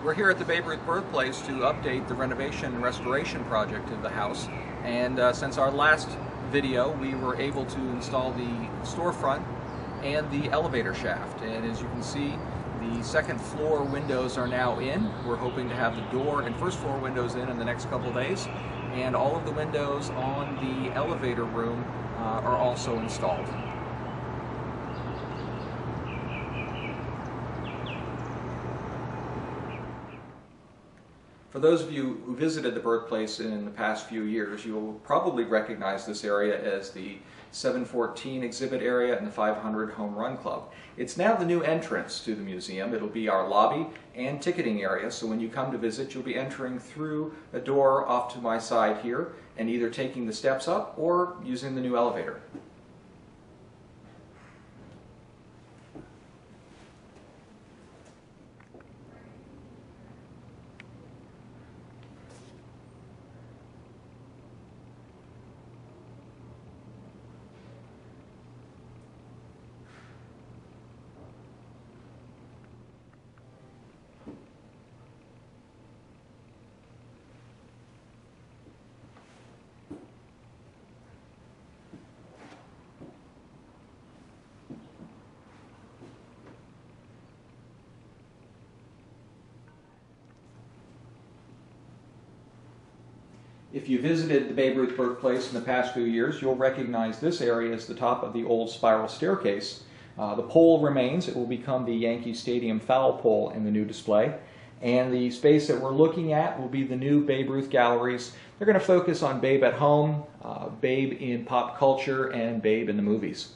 We're here at the Babe Ruth Birthplace to update the renovation and restoration project of the house. And since our last video, we were able to install the storefront and the elevator shaft. And as you can see, the second floor windows are now in. We're hoping to have the door and first floor windows in the next couple of days. And all of the windows on the elevator room are also installed. For those of you who visited the Birthplace in the past few years, you'll probably recognize this area as the 714 exhibit area and the 500 Home Run Club. It's now the new entrance to the museum. It'll be our lobby and ticketing area, so when you come to visit, you'll be entering through a door off to my side here and either taking the steps up or using the new elevator. If you visited the Babe Ruth Birthplace in the past few years, you'll recognize this area as the top of the old spiral staircase. The pole remains. It will become the Yankee Stadium foul pole in the new display. And the space that we're looking at will be the new Babe Ruth galleries. They're going to focus on Babe at home, Babe in pop culture, and Babe in the movies.